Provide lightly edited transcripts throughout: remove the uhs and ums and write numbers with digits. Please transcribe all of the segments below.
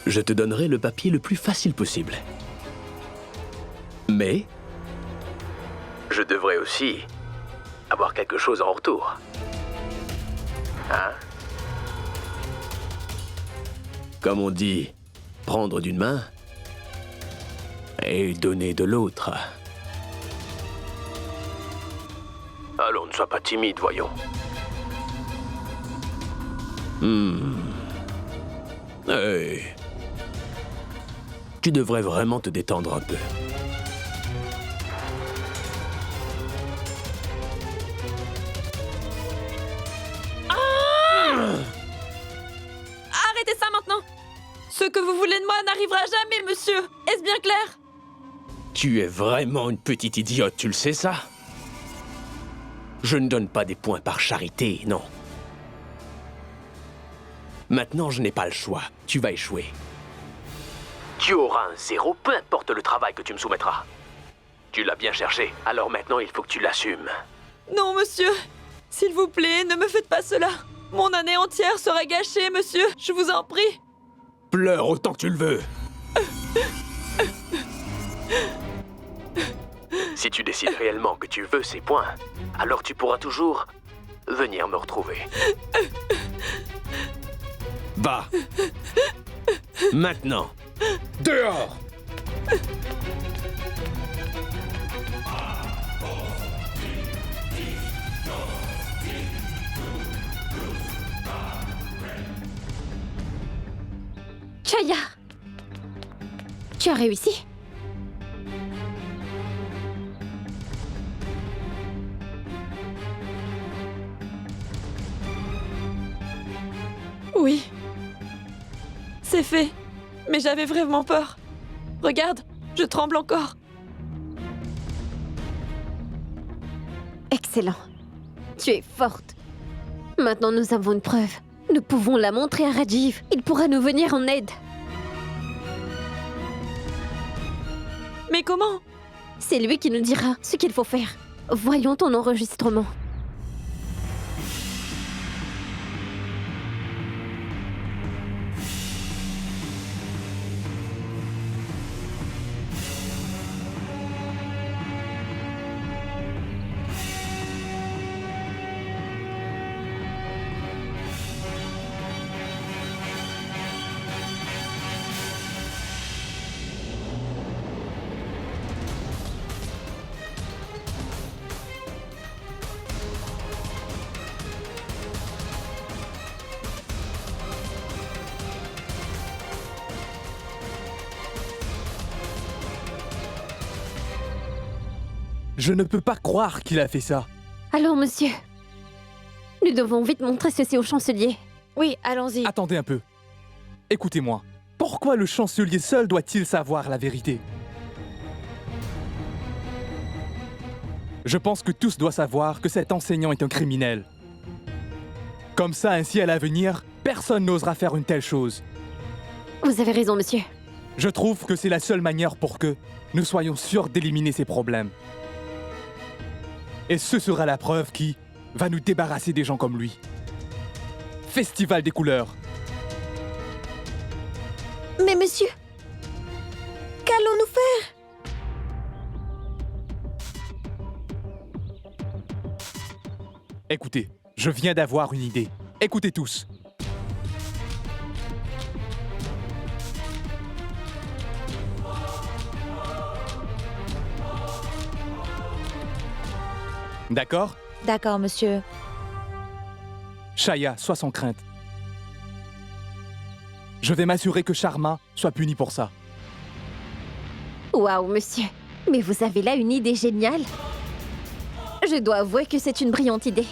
Je te donnerai le papier le plus facile possible. Mais je devrais aussi avoir quelque chose en retour. Hein? Comme on dit, prendre d'une main et donner de l'autre. Allons, ne sois pas timide, voyons. Hey. Tu devrais vraiment te détendre un peu. Arrêtez ça maintenant! Ce que vous voulez de moi n'arrivera jamais, monsieur! Est-ce bien clair? Tu es vraiment une petite idiote, tu le sais ça? Je ne donne pas des points par charité, non. Maintenant, je n'ai pas le choix. Tu vas échouer. Tu auras un 0, peu importe le travail que tu me soumettras. Tu l'as bien cherché, alors maintenant il faut que tu l'assumes. Non, monsieur! S'il vous plaît, ne me faites pas cela! Mon année entière sera gâchée, monsieur! Je vous en prie! Pleure autant que tu le veux. Si tu décides réellement que tu veux ces points, alors tu pourras toujours venir me retrouver. Va! Maintenant! Dehors! Chaya! Tu as réussi? Oui. C'est fait. Mais j'avais vraiment peur. Regarde, je tremble encore. Excellent. Tu es forte. Maintenant, nous avons une preuve. Nous pouvons la montrer à Rajiv. Il pourra nous venir en aide. Mais comment? C'est lui qui nous dira ce qu'il faut faire. Voyons ton enregistrement. Je ne peux pas croire qu'il a fait ça. Alors, monsieur, nous devons vite montrer ceci au chancelier. Oui, allons-y. Attendez un peu. Écoutez-moi. Pourquoi le chancelier seul doit-il savoir la vérité? Je pense que tous doivent savoir que cet enseignant est un criminel. Comme ça, ainsi à l'avenir, personne n'osera faire une telle chose. Vous avez raison, monsieur. Je trouve que c'est la seule manière pour que nous soyons sûrs d'éliminer ces problèmes. Et ce sera la preuve qui va nous débarrasser des gens comme lui. Festival des couleurs. Mais monsieur, qu'allons-nous faire? Écoutez, je viens d'avoir une idée. Écoutez tous. D'accord? D'accord, monsieur. Chaya, sois sans crainte. Je vais m'assurer que Sharma soit puni pour ça. Waouh, monsieur. Mais vous avez là une idée géniale. Je dois avouer que c'est une brillante idée.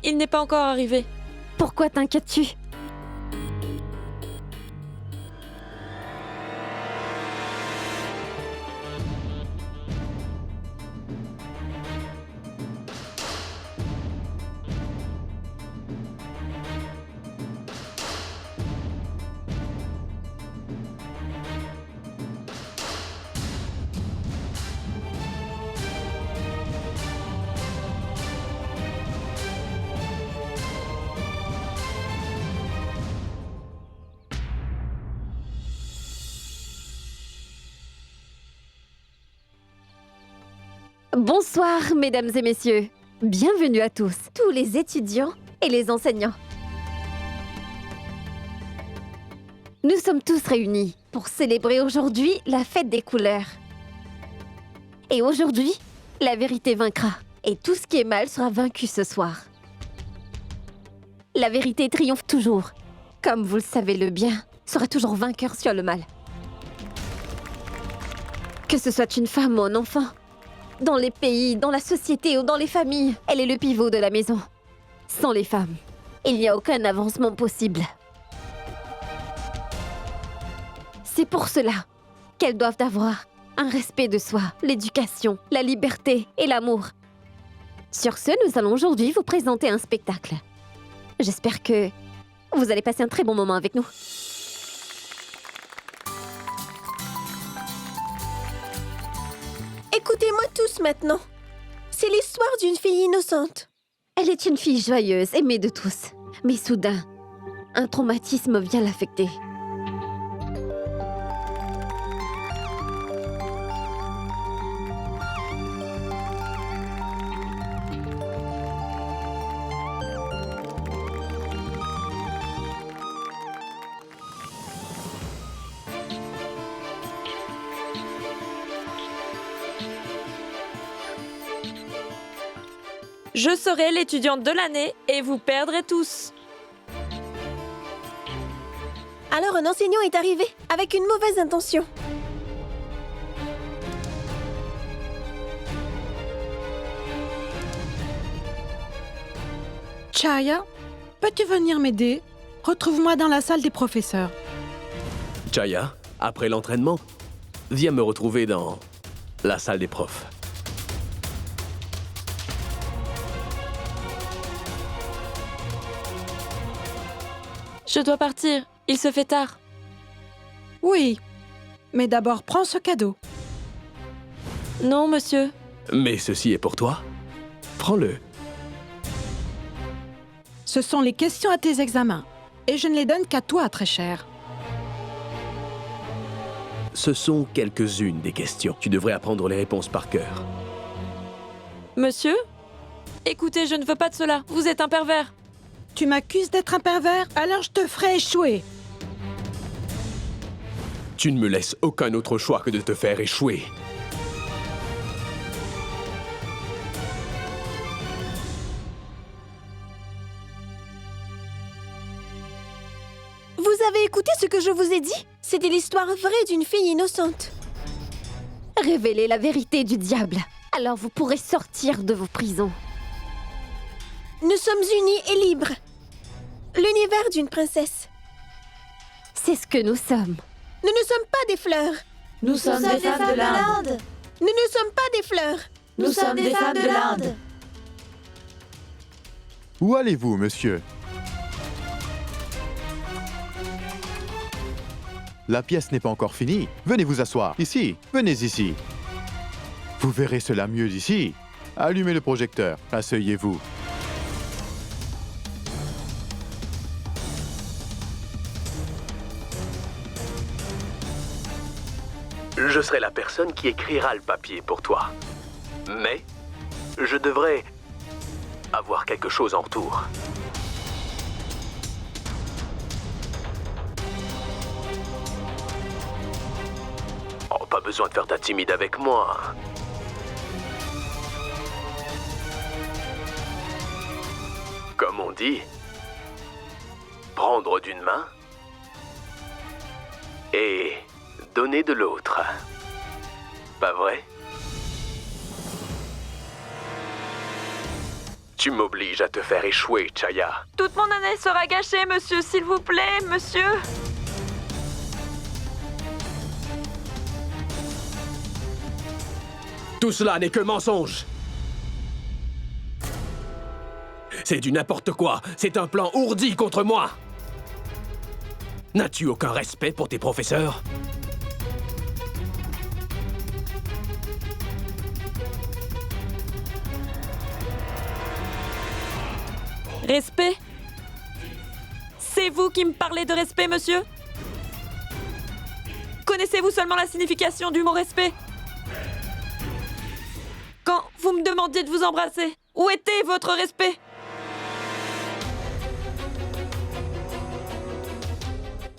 il n'est pas encore arrivé. Pourquoi t'inquiètes-tu? Bonsoir, mesdames et messieurs. Bienvenue à tous les étudiants et les enseignants. Nous sommes tous réunis pour célébrer aujourd'hui la fête des couleurs. Et aujourd'hui, la vérité vaincra. Et tout ce qui est mal sera vaincu ce soir. La vérité triomphe toujours. Comme vous le savez, le bien sera toujours vainqueur sur le mal. Que ce soit une femme ou un enfant, dans les pays, dans la société ou dans les familles, elle est le pivot de la maison. Sans les femmes, il n'y a aucun avancement possible. C'est pour cela qu'elles doivent avoir un respect de soi, l'éducation, la liberté et l'amour. Sur ce, nous allons aujourd'hui vous présenter un spectacle. J'espère que vous allez passer un très bon moment avec nous. Écoutez-moi tous maintenant. C'est l'histoire d'une fille innocente. Elle est une fille joyeuse, aimée de tous. Mais soudain, un traumatisme vient l'affecter. Je serai l'étudiante de l'année et vous perdrez tous. Alors un enseignant est arrivé avec une mauvaise intention. Chaya, peux-tu venir m'aider? Retrouve-moi dans la salle des professeurs. Chaya, après l'entraînement, viens me retrouver dans la salle des profs. Je dois partir, il se fait tard. Oui, mais d'abord prends ce cadeau. Non, monsieur. Mais ceci est pour toi. Prends-le. Ce sont les questions à tes examens. Et je ne les donne qu'à toi, très cher. Ce sont quelques-unes des questions. Tu devrais apprendre les réponses par cœur. Monsieur? Écoutez, je ne veux pas de cela. Vous êtes un pervers. Tu m'accuses d'être un pervers? Alors je te ferai échouer. Tu ne me laisses aucun autre choix que de te faire échouer. Vous avez écouté ce que je vous ai dit? C'était l'histoire vraie d'une fille innocente. Révélez la vérité du diable. Alors vous pourrez sortir de vos prisons. Nous sommes unis et libres. L'univers d'une princesse. C'est ce que nous sommes. Nous ne sommes pas des fleurs. Nous sommes des femmes de l'Inde. Nous ne sommes pas des fleurs. Nous sommes des femmes de l'Inde. Où allez-vous, monsieur? La pièce n'est pas encore finie. Venez vous asseoir. Ici. Venez ici. Vous verrez cela mieux d'ici. Allumez le projecteur. Asseyez-vous. Je serai la personne qui écrira le papier pour toi. Mais je devrais avoir quelque chose en retour. Oh, pas besoin de faire ta timide avec moi. Comme on dit, prendre d'une main et donner de l'autre. Pas vrai? Tu m'obliges à te faire échouer, Chaya. Toute mon année sera gâchée, monsieur, s'il vous plaît, monsieur. Tout cela n'est que mensonge. C'est du n'importe quoi. C'est un plan ourdi contre moi. N'as-tu aucun respect pour tes professeurs? Respect? C'est vous qui me parlez de respect, monsieur? Connaissez-vous seulement la signification du mot respect? Quand vous me demandiez de vous embrasser, où était votre respect?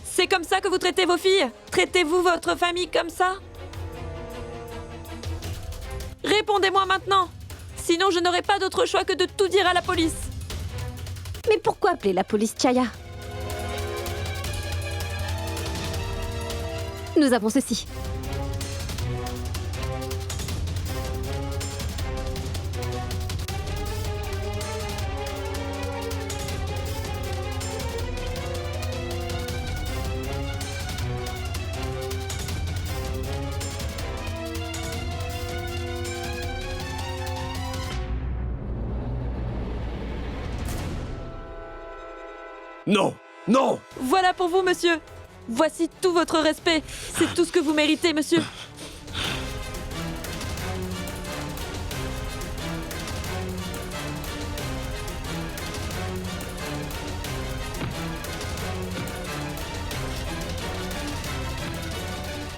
C'est comme ça que vous traitez vos filles? Traitez-vous votre famille comme ça? Répondez-moi maintenant! Sinon, je n'aurai pas d'autre choix que de tout dire à la police. Mais pourquoi appeler la police, Chaya? Nous avons ceci. Non! Non! Voilà pour vous, monsieur. Voici tout votre respect. C'est tout ce que vous méritez, monsieur.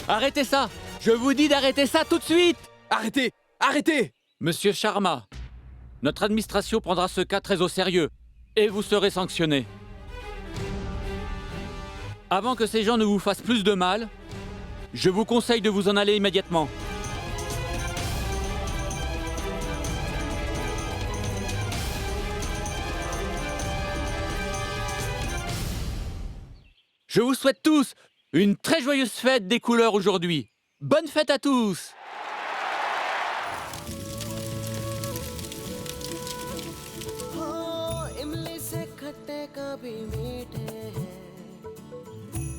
Arrêtez ça! Je vous dis d'arrêter ça tout de suite! Arrêtez! Arrêtez! Monsieur Sharma, notre administration prendra ce cas très au sérieux et vous serez sanctionné. Avant que ces gens ne vous fassent plus de mal, je vous conseille de vous en aller immédiatement. Je vous souhaite tous une très joyeuse fête des couleurs aujourd'hui. Bonne fête à tous!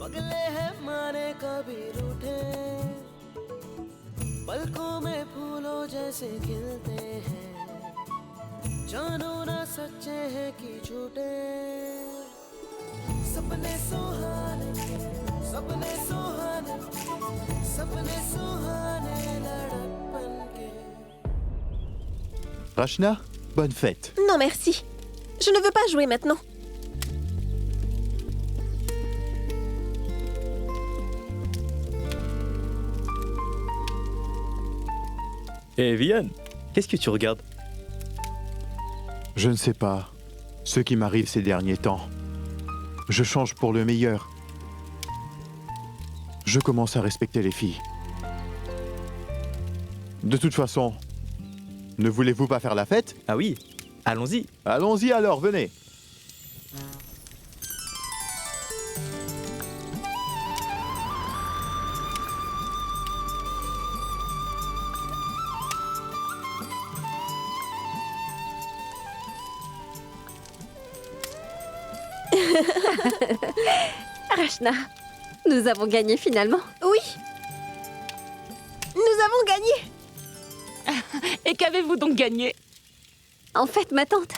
पगले हैं माने कभी रूठे पलकों में फूलों जैसे खिलते हैं जानो ना सच्चे हैं कि झूठे सपने सुहाने सपने सुहाने सपने सुहाने लड़कपन के Rachna, bonne fête. Non, merci. Je ne veux pas jouer maintenant. Eh Vian, qu'est-ce que tu regardes? Je ne sais pas ce qui m'arrive ces derniers temps. Je change pour le meilleur. Je commence à respecter les filles. De toute façon, ne voulez-vous pas faire la fête? Ah oui, allons-y. Allons-y alors, venez. Rachna, nous avons gagné finalement. Oui. Nous avons gagné. Et qu'avez-vous donc gagné? En fait, ma tante...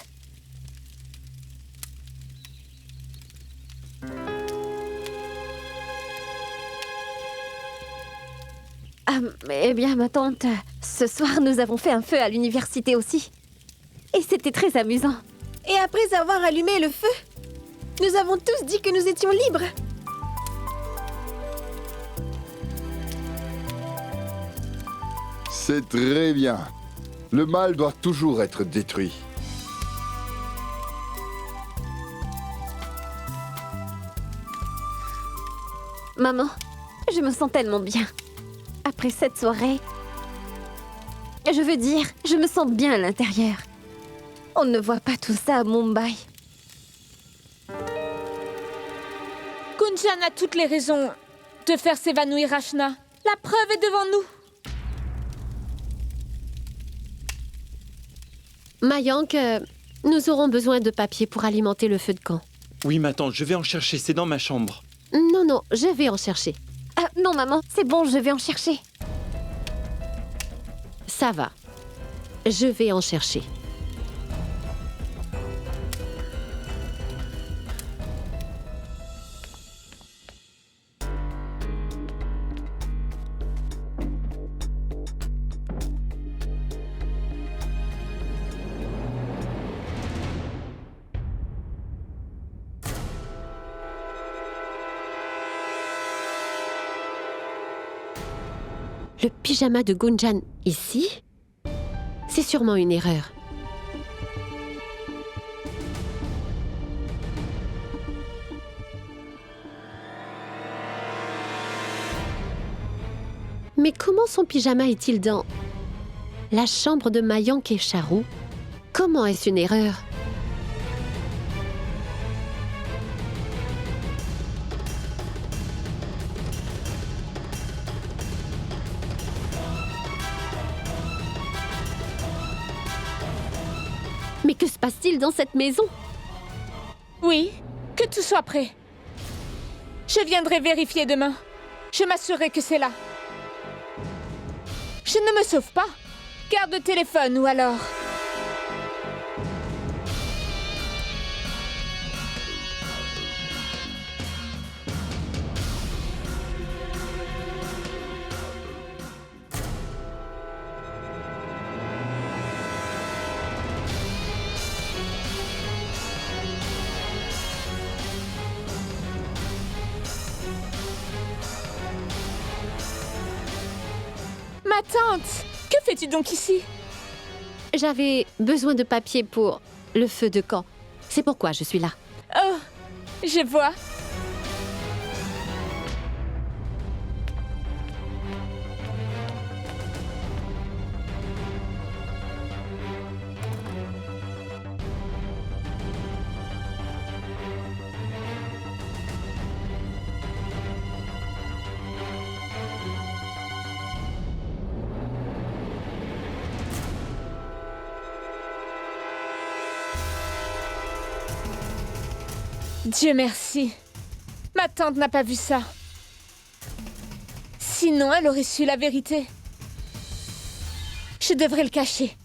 Eh bien, ma tante, ce soir, nous avons fait un feu à l'université aussi. Et c'était très amusant. Et après avoir allumé le feu, nous avons tous dit que nous étions libres. C'est très bien. Le mal doit toujours être détruit. Maman, je me sens tellement bien. Après cette soirée, je veux dire, je me sens bien à l'intérieur. On ne voit pas tout ça à Mumbai. Kunchan a toutes les raisons de faire s'évanouir Rachna. La preuve est devant nous. Mayank, Nous aurons besoin de papier pour alimenter le feu de camp. Oui, ma tante, je vais en chercher, c'est dans ma chambre. Non, non, je vais en chercher. Ah, non, maman, c'est bon, je vais en chercher. Ça va. Je vais en chercher. Le pyjama de Gunjan ici? C'est sûrement une erreur. Mais comment son pyjama est-il dans la chambre de Mayank et Charu? Comment est-ce une erreur? Mais que se passe-t-il dans cette maison? Oui, que tout soit prêt. Je viendrai vérifier demain. Je m'assurerai que c'est là. Je ne me sauve pas. Garde le téléphone ou alors... Ma tante, que fais-tu donc ici? J'avais besoin de papier pour le feu de camp. C'est pourquoi je suis là. Oh, je vois. Dieu merci. Ma tante n'a pas vu ça. Sinon, elle aurait su la vérité. Je devrais le cacher.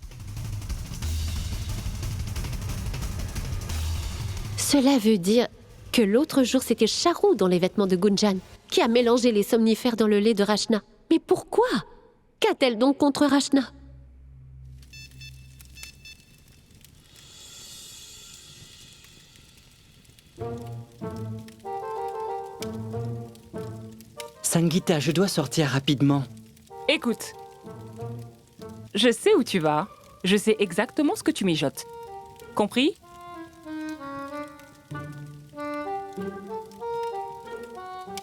Cela veut dire que l'autre jour, c'était Charu dans les vêtements de Gunjan qui a mélangé les somnifères dans le lait de Rachna. Mais pourquoi? Qu'a-t-elle donc contre Rachna? Sangeeta, je dois sortir rapidement. Écoute, je sais où tu vas. Je sais exactement ce que tu mijotes. Compris?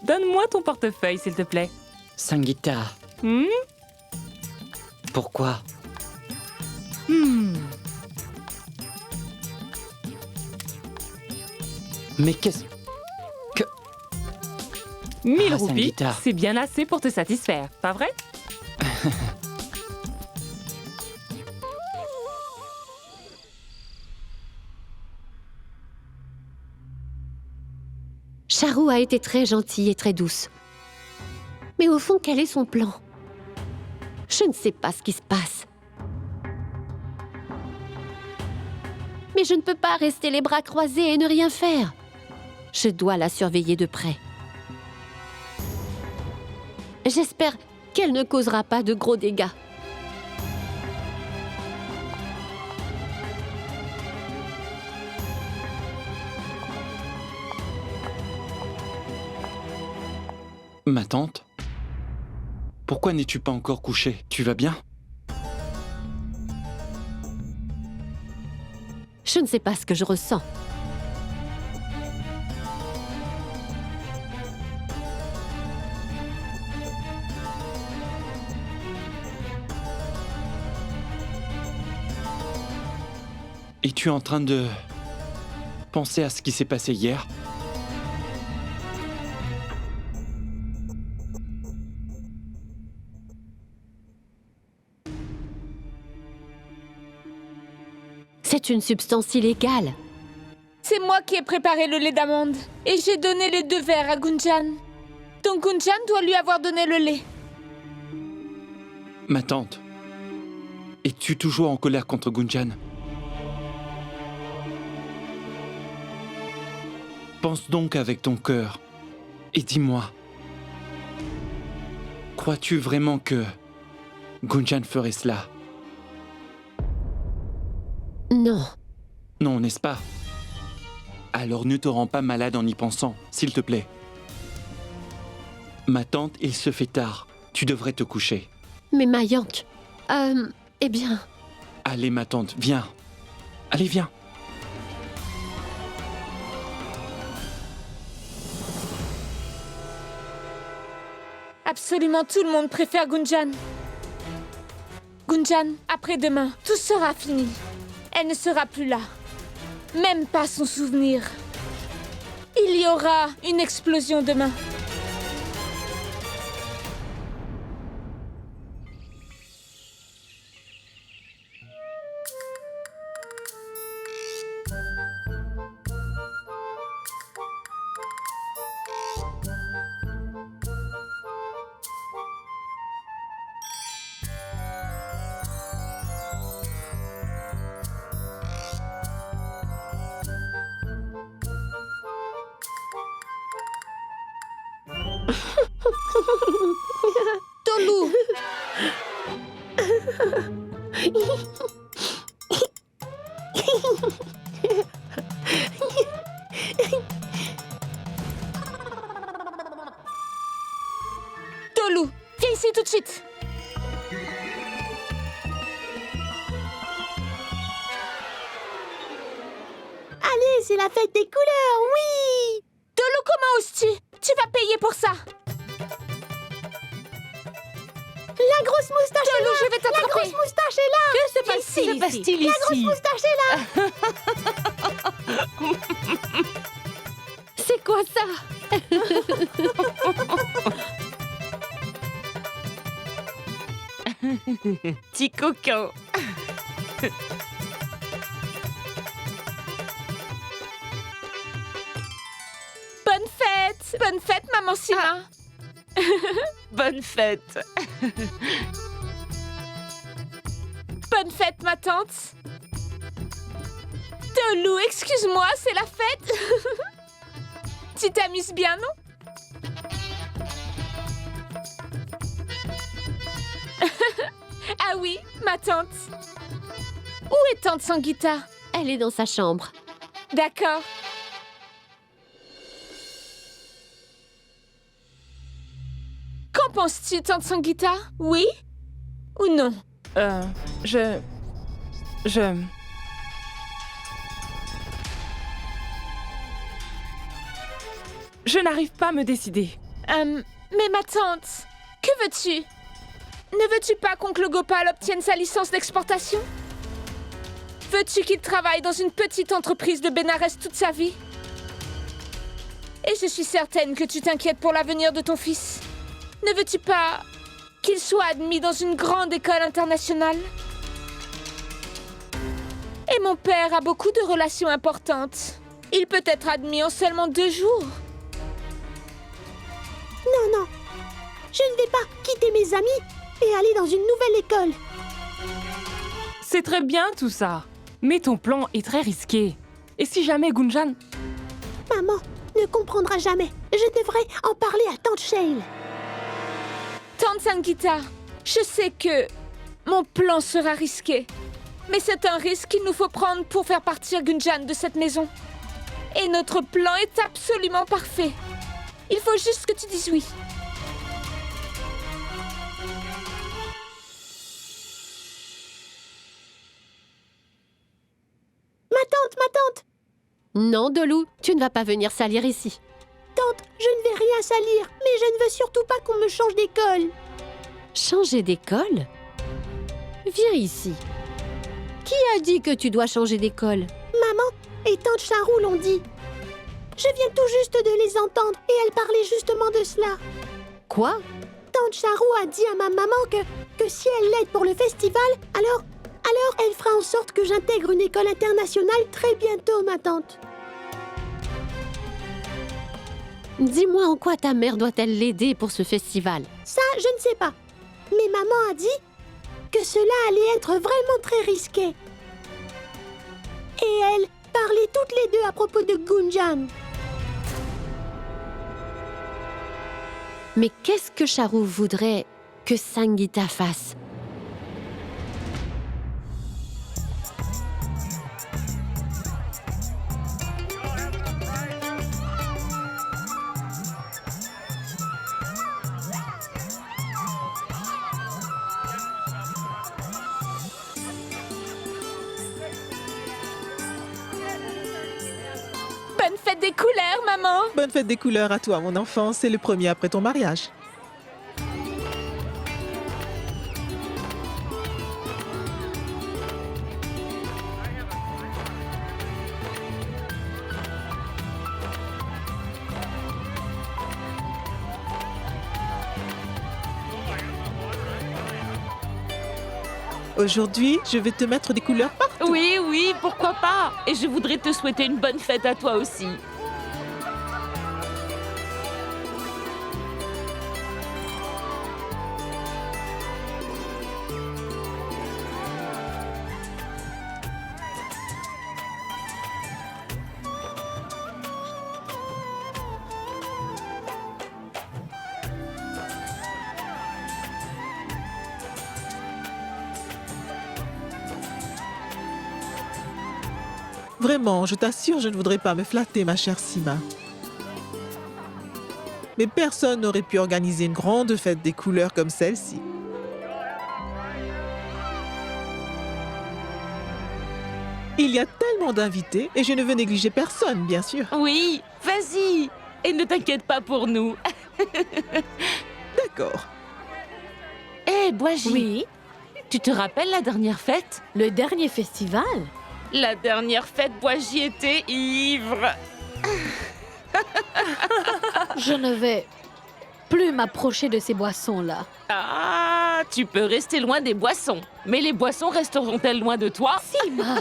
Donne-moi ton portefeuille, s'il te plaît. Sangeeta. Pourquoi? Mais qu'est-ce... 1000 roupies, Sangeeta. c'est bien assez pour te satisfaire, pas vrai? Charu a été très gentille et très douce. Mais au fond, quel est son plan? Je ne sais pas ce qui se passe. Mais je ne peux pas rester les bras croisés et ne rien faire. Je dois la surveiller de près. J'espère qu'elle ne causera pas de gros dégâts. Ma tante? Pourquoi n'es-tu pas encore couchée? Tu vas bien? Je ne sais pas ce que je ressens. Es-tu en train de penser à ce qui s'est passé hier? C'est une substance illégale. C'est moi qui ai préparé le lait d'amande. Et j'ai donné les 2 verres à Gunjan. Donc Gunjan doit lui avoir donné le lait. Ma tante, es-tu toujours en colère contre Gunjan? Pense donc avec ton cœur et dis-moi, crois-tu vraiment que Gunjan ferait cela? Non. Non, n'est-ce pas? Alors ne te rends pas malade en y pensant, s'il te plaît. Ma tante, il se fait tard. Tu devrais te coucher. Mais Mayank... eh bien... Allez, ma tante, viens. Allez, viens. Absolument tout le monde préfère Gunjan. Gunjan, après-demain, tout sera fini. Elle ne sera plus là. Même pas son souvenir. Il y aura une explosion demain. Tolu! Tolu, viens ici tout de suite! Allez, c'est la fête des couleurs, oui! Tolu, comment oses-tu? Tu vas payer pour ça! La grosse moustache est là! Je vais t'attraper! La grosse moustache est là! Que se passe-t-il La grosse moustache est là! C'est quoi ça? Petit coquin. Bonne fête! Bonne fête, maman Sima! Bonne fête. Bonne fête, ma tante! Tolu, excuse-moi, c'est la fête! Tu t'amuses bien, non? Ah oui, ma tante. Où est tante Sangeeta? Elle est dans sa chambre. D'accord. Qu'en penses-tu, tante Sangeeta? Oui ou non? Je n'arrive pas à me décider. Mais ma tante, que veux-tu? Ne veux-tu pas qu'oncle Gopal obtienne sa licence d'exportation? Veux-tu qu'il travaille dans une petite entreprise de Bénarès toute sa vie? Et je suis certaine que tu t'inquiètes pour l'avenir de ton fils. Ne veux-tu pas qu'il soit admis dans une grande école internationale? Et mon père a beaucoup de relations importantes. Il peut être admis en seulement 2 jours. Non, non. Je ne vais pas quitter mes amis et aller dans une nouvelle école. C'est très bien tout ça. Mais ton plan est très risqué. Et si jamais Gunjan... Maman ne comprendra jamais. Je devrais en parler à tante Shale. Tante Sangeeta, je sais que mon plan sera risqué. Mais c'est un risque qu'il nous faut prendre pour faire partir Gunjan de cette maison. Et notre plan est absolument parfait. Il faut juste que tu dises oui. Ma tante! Non, Dolou, tu ne vas pas venir salir ici. Tante, je ne vais rien salir, mais je ne veux surtout pas qu'on me change d'école. Changer d'école? Viens ici. Qui a dit que tu dois changer d'école? Maman et tante Charou l'ont dit. Je viens tout juste de les entendre et elles parlaient justement de cela. Quoi? Tante Charou a dit à ma maman que si elle l'aide pour le festival, alors Alors, elle fera en sorte que j'intègre une école internationale très bientôt, ma tante. Dis-moi en quoi ta mère doit-elle l'aider pour ce festival? Ça, je ne sais pas. Mais maman a dit que cela allait être vraiment très risqué. Et elle parlait toutes les deux à propos de Gunjan. Mais qu'est-ce que Charu voudrait que Sangeeta fasse? Bonne fête des couleurs, maman! Bonne fête des couleurs à toi, mon enfant. C'est le premier après ton mariage. Aujourd'hui, je vais te mettre des couleurs partout. Oui, oui, pourquoi pas? Et je voudrais te souhaiter une bonne fête à toi aussi. Vraiment, je t'assure, je ne voudrais pas me flatter, ma chère Sima. Mais personne n'aurait pu organiser une grande fête des couleurs comme celle-ci. Il y a tellement d'invités et je ne veux négliger personne, bien sûr. Oui, vas-y. Et ne t'inquiète pas pour nous. D'accord. Hé, Boaji. Oui. Tu te rappelles la dernière fête? Le dernier festival? La dernière fête, Boaji était ivre. Je ne vais plus m'approcher de ces boissons-là. Ah, tu peux rester loin des boissons. Mais les boissons resteront-elles loin de toi? Sima.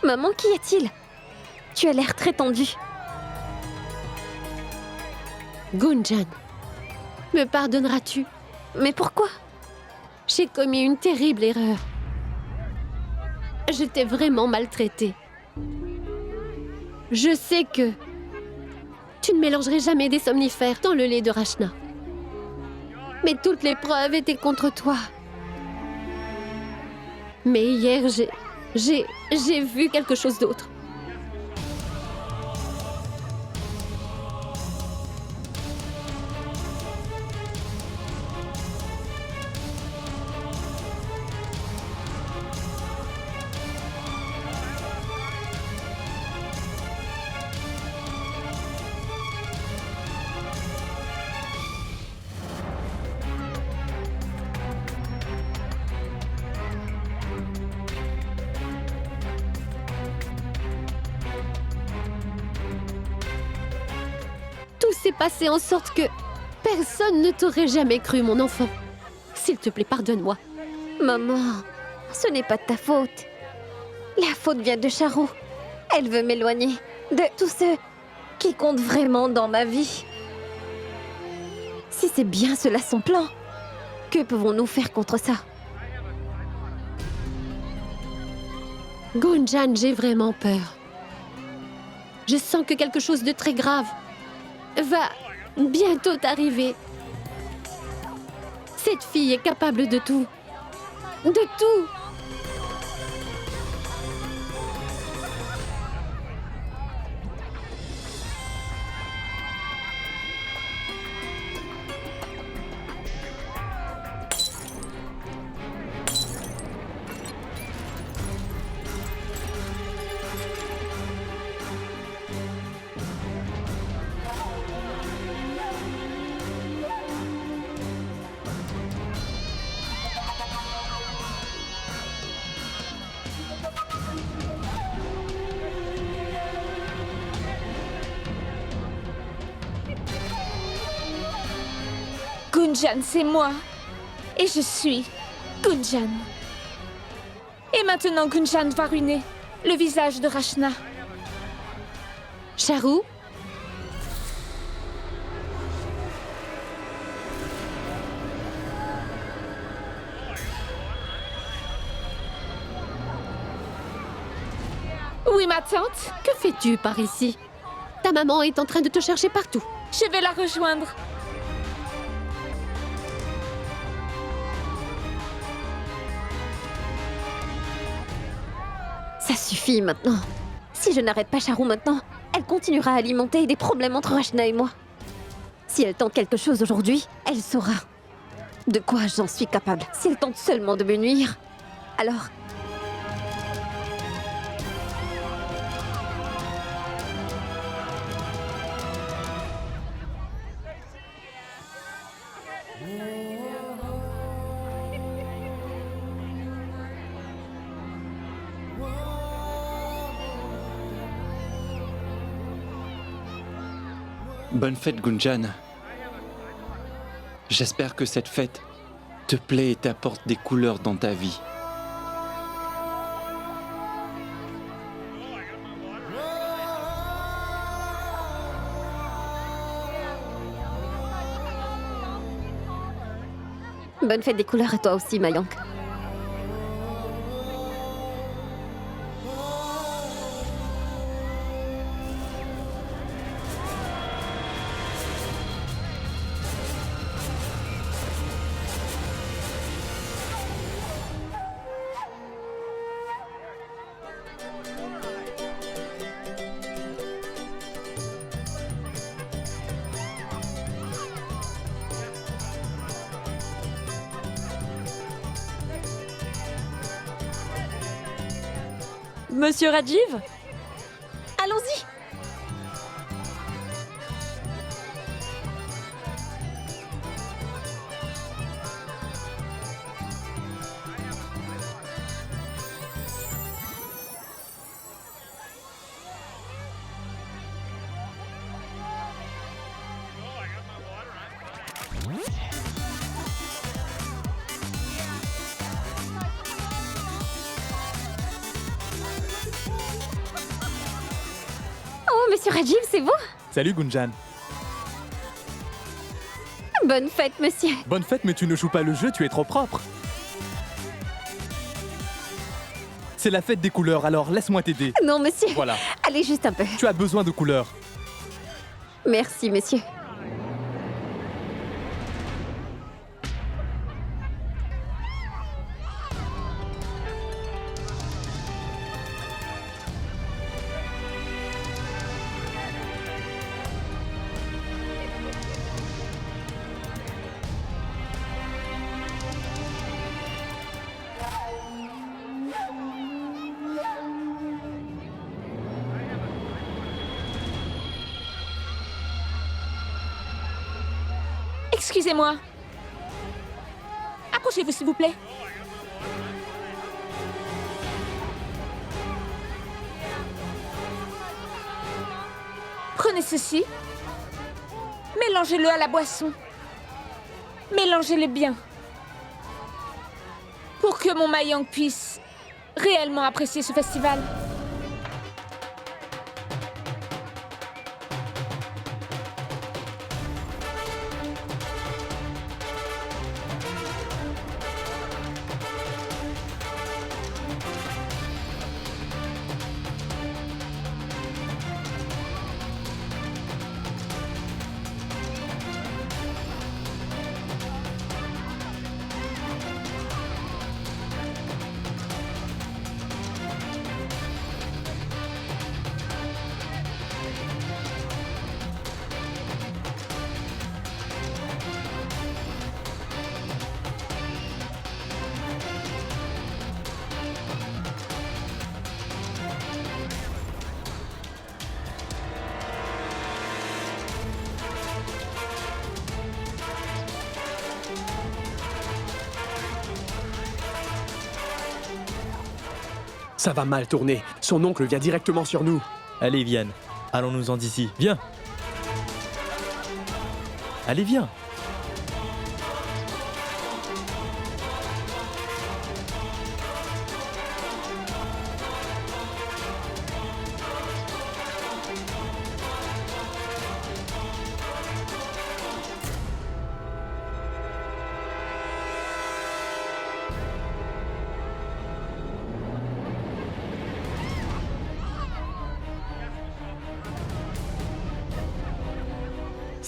Maman, qu'y a-t-il? Tu as l'air très tendue. Gunjan, me pardonneras-tu? Mais pourquoi? J'ai commis une terrible erreur. Je t'ai vraiment maltraitée. Je sais que tu ne mélangerais jamais des somnifères dans le lait de Rachna. Mais toutes les preuves étaient contre toi. Mais hier, j'ai vu quelque chose d'autre. Tout s'est passé en sorte que personne ne t'aurait jamais cru, mon enfant. S'il te plaît, pardonne-moi. Maman, ce n'est pas de ta faute. La faute vient de Charu. Elle veut m'éloigner de tous ceux qui comptent vraiment dans ma vie. Si c'est bien cela son plan, que pouvons-nous faire contre ça? Gunjan, j'ai vraiment peur. Je sens que quelque chose de très grave va bientôt arriver. Cette fille est capable de tout. De tout. Gunjan, c'est moi. Et je suis Gunjan. Et maintenant, Gunjan va ruiner le visage de Rachna. Sharu? Oui, ma tante? Que fais-tu par ici? Ta maman est en train de te chercher partout. Je vais la rejoindre. Ça suffit maintenant. Si je n'arrête pas Sharu maintenant, elle continuera à alimenter des problèmes entre Rachna et moi. Si elle tente quelque chose aujourd'hui, elle saura de quoi j'en suis capable. Si elle tente seulement de me nuire, alors... Bonne fête, Gunjan. J'espère que cette fête te plaît et t'apporte des couleurs dans ta vie. Bonne fête des couleurs à toi aussi, Mayank. Monsieur Rajiv? Allons-y! Monsieur Rajiv, c'est vous? Salut Gunjan. Bonne fête, monsieur. Bonne fête, mais tu ne joues pas le jeu, tu es trop propre. C'est la fête des couleurs, alors laisse-moi t'aider. Non, monsieur. Voilà. Allez juste un peu. Tu as besoin de couleurs. Merci, monsieur. Excusez-moi. Approchez-vous, s'il vous plaît. Prenez ceci. Mélangez-le à la boisson. Mélangez-le bien. Pour que mon Mayank puisse réellement apprécier ce festival. Ça va mal tourner. Son oncle vient directement sur nous. Allez, Vienne. Allons-nous-en d'ici. Viens. Allez, viens.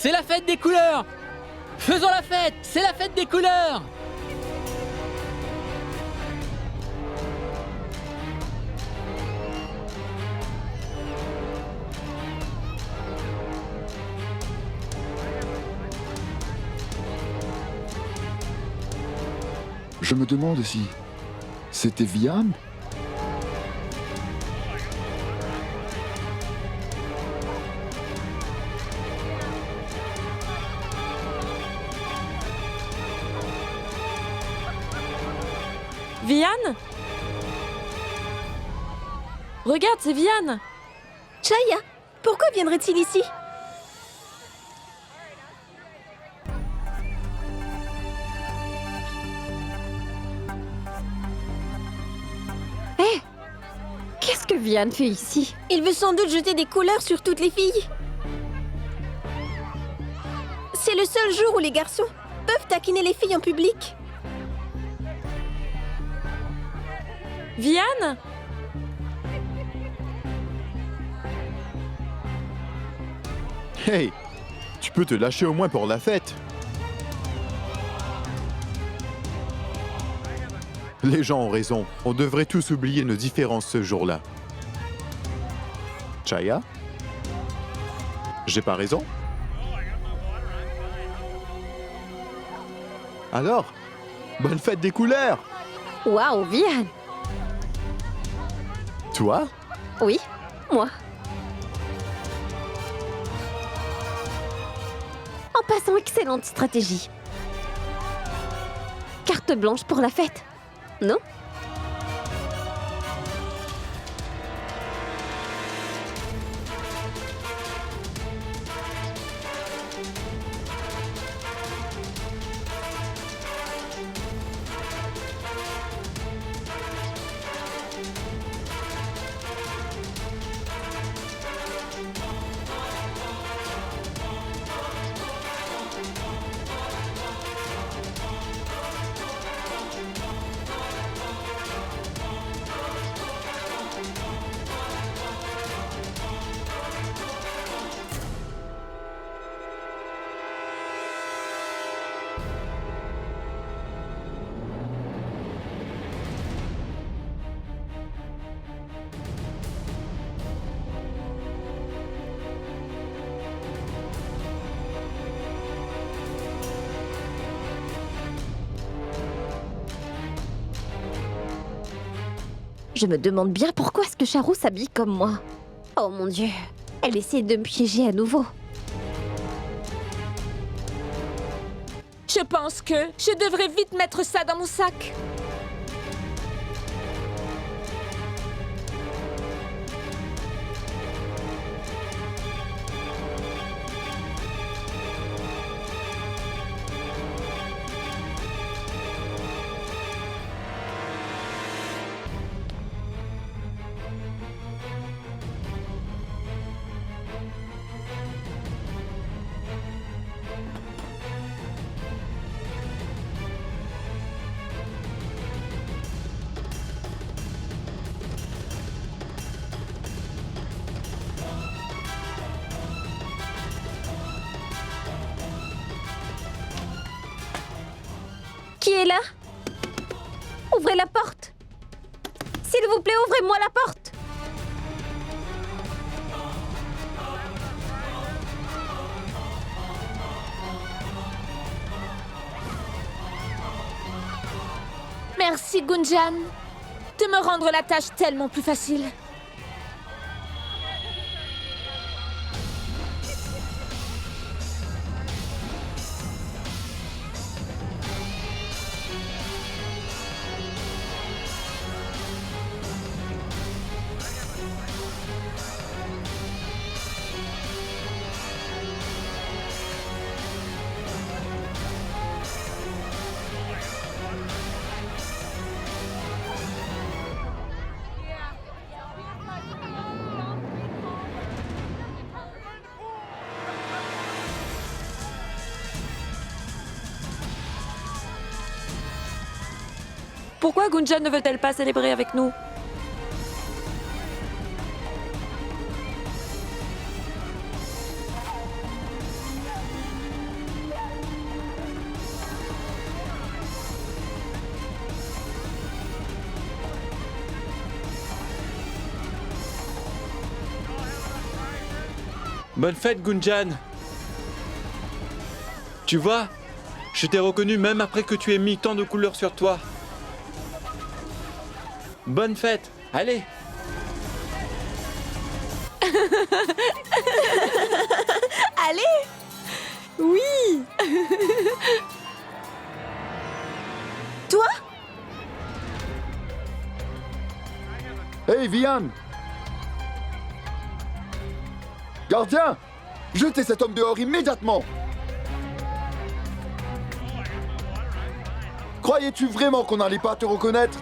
c'est la fête des couleurs! Faisons la fête, c'est la fête des couleurs! Je me demande si c'était Vian. Vian? Regarde, c'est Vian! Chaya, pourquoi viendrait-il ici? Hé! Qu'est-ce que Vian fait ici? Il veut sans doute jeter des couleurs sur toutes les filles. C'est le seul jour où les garçons peuvent taquiner les filles en public. Vian? Hey, tu peux te lâcher au moins pour la fête. Les gens ont raison. On devrait tous oublier nos différences ce jour-là. Chaya? J'ai pas raison? Alors, bonne fête des couleurs! Waouh, Vian! Toi? Oui, moi. En passant, excellente stratégie. Carte blanche pour la fête, non? Je me demande bien pourquoi est-ce que Charou s'habille comme moi. Oh mon Dieu, elle essaie de me piéger à nouveau. Je pense que je devrais vite mettre ça dans mon sac. Qui est là? Ouvrez la porte! S'il vous plaît, ouvrez-moi la porte! Merci, Gunjan, de me rendre la tâche tellement plus facile. Pourquoi Gunjan ne veut-elle pas célébrer avec nous? Bonne fête, Gunjan. Tu vois, je t'ai reconnu même après que tu aies mis tant de couleurs sur toi. Bonne fête. Allez. Allez! Oui! Toi? Hey, Vian! Gardien! Jetez cet homme dehors immédiatement! Croyais-tu vraiment qu'on n'allait pas te reconnaître?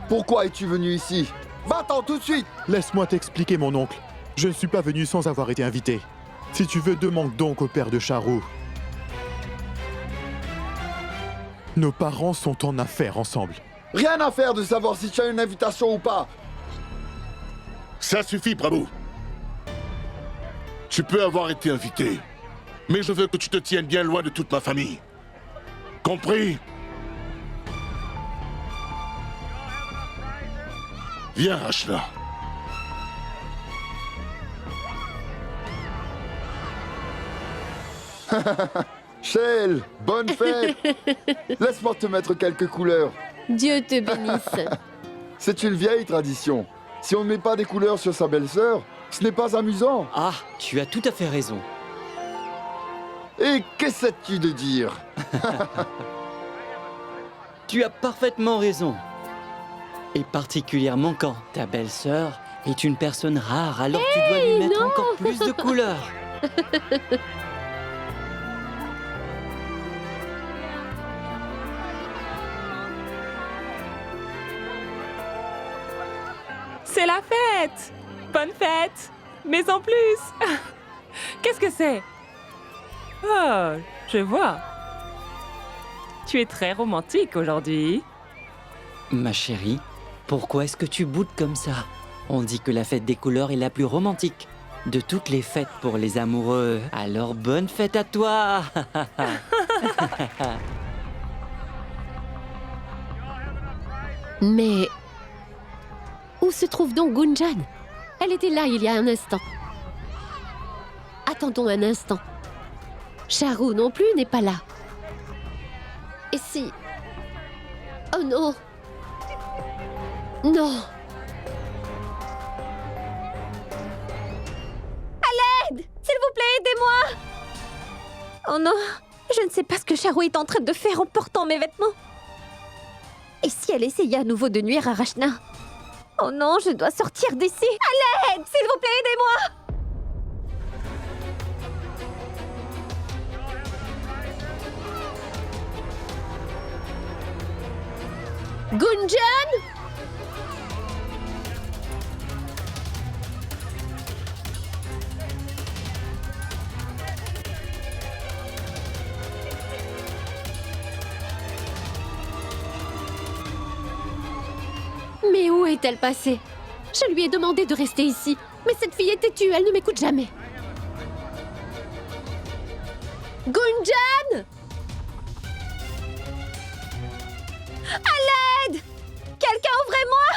Pourquoi es-tu venu ici? Va-t'en tout de suite! Laisse-moi t'expliquer, mon oncle. Je ne suis pas venu sans avoir été invité. Si tu veux, demande donc au père de Charou. Nos parents sont en affaires ensemble. Rien à faire de savoir si tu as une invitation ou pas. Ça suffit, Prabhu. Tu peux avoir été invité, mais je veux que tu te tiennes bien loin de toute ma famille. Compris? Viens, Rachna. Shell, bonne fête! Laisse-moi te mettre quelques couleurs. Dieu te bénisse. C'est une vieille tradition. Si on ne met pas des couleurs sur sa belle-sœur, ce n'est pas amusant. Ah, tu as tout à fait raison. Et qu'essaies-tu de dire? Tu as parfaitement raison. Et particulièrement quand ta belle-sœur est une personne rare, alors tu dois lui mettre encore plus de couleurs. C'est la fête! Bonne fête! Mais en plus! Qu'est-ce que c'est? Oh, je vois. Tu es très romantique aujourd'hui. Ma chérie, pourquoi est-ce que tu boudes comme ça? On dit que la fête des couleurs est la plus romantique de toutes les fêtes pour les amoureux. Alors bonne fête à toi! Mais où se trouve donc Gunjan? Elle était là il y a un instant. Attendons un instant. Charou non plus n'est pas là. Et si... Oh non! Non! À l'aide! S'il vous plaît, aidez-moi! Oh non! Je ne sais pas ce que Charou est en train de faire en portant mes vêtements. Et si elle essayait à nouveau de nuire à Rachna? Oh non, je dois sortir d'ici! À l'aide! S'il vous plaît, aidez-moi! Gunjan! Mais où est-elle passée? Je lui ai demandé de rester ici, mais cette fille est têtue, elle ne m'écoute jamais. Gunjan! À l'aide! Quelqu'un ouvrez-moi!